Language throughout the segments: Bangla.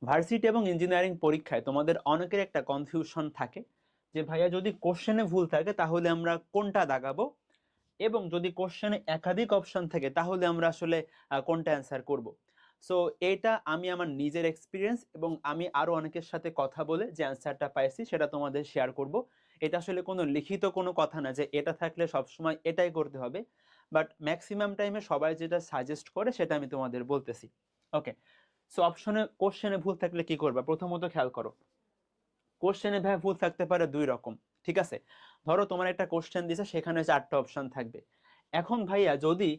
ভার্সিটি এবং ইঞ্জিনিয়ারিং পরীক্ষায় তোমাদের অনেকের একটা কনফিউশন থাকে যে ভাইয়া যদি কোশ্চেনে ভুল থাকে তাহলে আমরা কোনটা দাগাবো, এবং যদি কোশ্চেনে একাধিক অপশন থাকে তাহলে আমরা আসলে কোনটা অ্যান্সার করব। সো এটা আমি আমার নিজের এক্সপিরিয়েন্স এবং আমি আরো অনেকের সাথে কথা বলে যে অ্যান্সারটা পাইছি সেটা তোমাদের শেয়ার করব। এটা আসলে কোনো লিখিত কোনো কথা না যে এটা থাকলে সবসময় এটাই করতে হবে, বাট ম্যাক্সিমাম টাইমে সবাই যেটা সাজেস্ট করে সেটা আমি তোমাদের বলতেছি। ওকে, সো অপশনে কোশ্চেনে ভুল থাকলে কি করবা? প্রথমত খেয়াল করো, কোশ্চেনে ভাই ভুল থাকতে পারে দুই রকম। ঠিক আছে, ধরো তোমার একটা কোশ্চেন দিছে, সেখানে 4টা অপশন থাকবে। এখন ভাইয়া যদি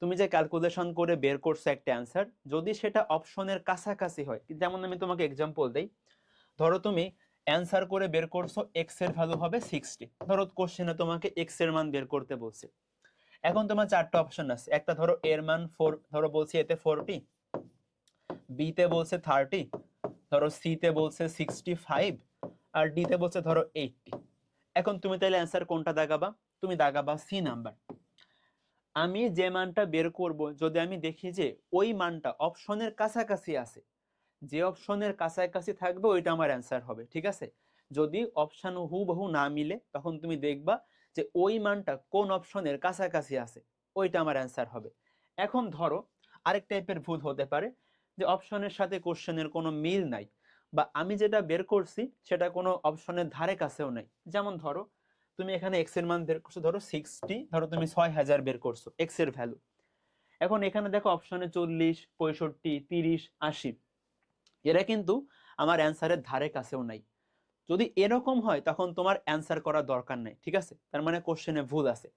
তুমি যে ক্যালকুলেশন করে বের করছো একটা অ্যান্সার, যদি সেটা অপশনের কাছাকাছি হয়, যেমন আমি তোমাকে এক্সাম্পল দেই, ধরো তুমি অ্যান্সার করে বের করছো এক্স এর ভ্যালু হবে 60, ধরো কোশ্চেনে তোমাকে এক্স এর মান বের করতে বলছে। এখন তোমার 4টা অপশন আছে, একটা ধরো এর মান 4, ধরো বলছি এতে 40, বি তে বলছে 30, ধরো সি তে বলছে 65, আর ডি তে বলছে ধরো 80। এখন তুমি তাহলে অ্যান্সার কোনটা দাগাবা? তুমি দাগাবা সি নাম্বার। আমি যে মানটা বের করব, যদি আমি দেখি যে ওই মানটা অপশনের কাছাকাছি আছে, যে অপশনের কাছাকাছি থাকবে ওইটা আমার অ্যান্সার হবে। ঠিক আছে, যদি অপশন হুবহু না মিলে তখন তুমি দেখবা যে ওই মানটা কোন অপশনের কাছাকাছি আছে, ওইটা আমার অ্যান্সার হবে। এখন ধরো আরেক টাইপের ভুল হতে পারে যে অপশনের সাথে কোশ্চেনের কোনো মিল নাই, বা আমি যেটা বের করছি সেটা কোনো অপশনের ধারে কাছেও নাই। যেমন ধরো তুমি এখানে এক্স এর মান বের করছো ধরো 60, ধরো তুমি 6000 বের করছো এক্স এর ভ্যালু। এখন এখানে দেখো অপশনে 40, 65, 30, 80, এরা কিন্তু আমার অ্যান্সারের ধারে কাছেও নাই। যদি এরকম হয় তখন তোমার অ্যান্সার করার দরকার নাই। ঠিক আছে, তার মানে কোশ্চেনে ভুল আছে।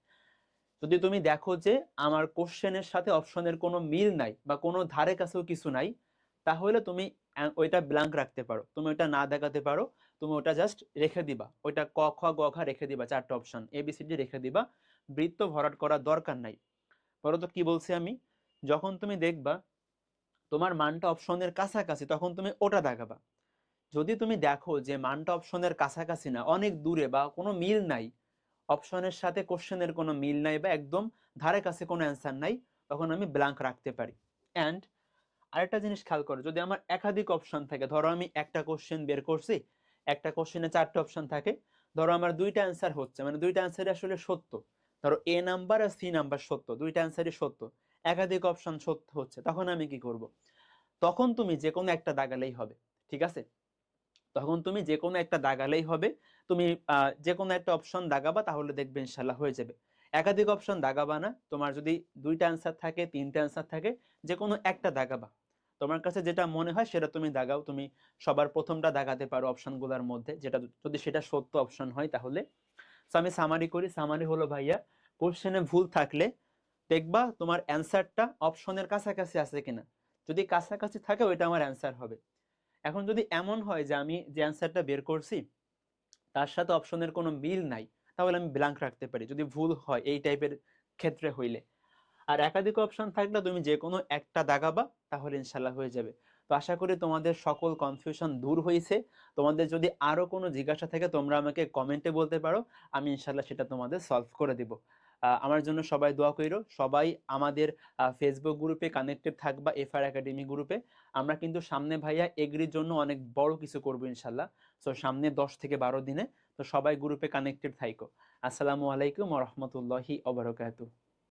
যদি তুমি দেখো যে আমার কোশ্চেনের সাথে অপশনের কোনো মিল নাই বা কোনো ধারে কাছেও কিছু নাই, তাহলে তুমি ওইটা ব্ল্যাঙ্ক রাখতে পারো, তুমি ওইটা না দেখাতে পারো, তুমি ওটা জাস্ট রেখে দিবা, ওইটা ক খ গ ঘ রেখে দিবা, 4টা অপশন এবিসিডি রেখে দিবা, বৃত্ত ভরাট করার দরকার নাই। বলো তো কি বলছি আমি? যখন তুমি দেখবা তোমার মানটা অপশনের কাছাকাছি তখন তুমি ওটা দেখাবা। যদি তুমি দেখো যে মানটা অপশনের কাছাকাছি না, অনেক দূরে বা কোনো মিল নাই, অপশনের সাথে কোশ্চেনের কোনো মিল নাই বা একদম ধারে কাছে কোনো অ্যান্সার নাই, তখন আমি ব্ল্যাঙ্ক রাখতে পারি। অ্যান্ড আরেকটা জিনিস খেয়াল করো, যদি আমার একাধিক অপশন থাকে, ধরো আমি একটা কোশ্চেন বের করছি, একটা কোশ্চেনে 4টা অপশন থাকে, ধরো আমার দুইটা অ্যান্সার হচ্ছে, মানে দুইটা অ্যান্সারই আসলে সত্য, ধরো এ নাম্বার আর সি নাম্বার সত্য, দুইটা অ্যান্সারই সত্য, একাধিক অপশন সত্য হচ্ছে, তখন আমি কি করব? তখন তুমি যে কোনো একটা দাগালেই হবে। ঠিক আছে, তখন তুমি যে কোনো একটা দাগালেই হবে। তুমি যে কোনো একটা অপশন দাগাবা, তাহলে দেখবে ইনশাল্লাহ হয়ে যাবে। একাধিক অপশন দাগাবা না, তোমার যদি দুইটা অ্যান্সার থাকে, তিনটা অ্যান্সার থাকে, যে কোনো একটা দাগাবা। তোমার কাছে যেটা মনে হয় সেটা তুমি দাগাও। তুমি সবার প্রথমটা দাগাতে পারো অপশনগুলোর মধ্যে, যেটা যদি সেটা সত্য অপশন হয় তাহলে। তো আমি সামারি করি, সামারি হলো ভাইয়া, কোশ্চেনে ভুল থাকলে দেখবা তোমার অ্যান্সারটা অপশনের কাছাকাছি আছে কিনা, যদি কাছাকাছি থাকে ওইটা আমার অ্যান্সার হবে। এখন যদি এমন হয় যে আমি যে অ্যান্সারটা বের করছি তার সাথে অপশনের কোনো মিল নাই, তাহলে আমি ব্ল্যাঙ্ক রাখতে পারি, যদি ভুল হয় এই টাইপের ক্ষেত্রে হইলে। আর একাধিক অপশন থাকলে তুমি যে কোনো একটা দাগাবা, তাহলে ইনশাল্লাহ হয়ে যাবে। তো আশা করি তোমাদের সকল কনফিউশন দূর হয়েছে। তোমাদের যদি আরো কোনো জিজ্ঞাসা থাকে তোমরা আমাকে কমেন্টে বলতে পারো, আমি ইনশাল্লাহ সেটা তোমাদের সলভ করে দিব। আমার জন্য সবাই দোয়া কইরো, সবাই আমাদের ফেসবুক গ্রুপে কানেক্টেড থাকবা, এফআর একাডেমি গ্রুপে। আমরা কিন্তু সামনে ভাইয়া এগ্রির জন্য অনেক বড় কিছু করবো ইনশাল্লাহ। তো সামনে 10 থেকে 12 দিনে, তো সবাই গ্রুপে কানেক্টেড থাইকো। আসসালামু আলাইকুম ওয়া রাহমাতুল্লাহি ওয়া বারাকাতুহু।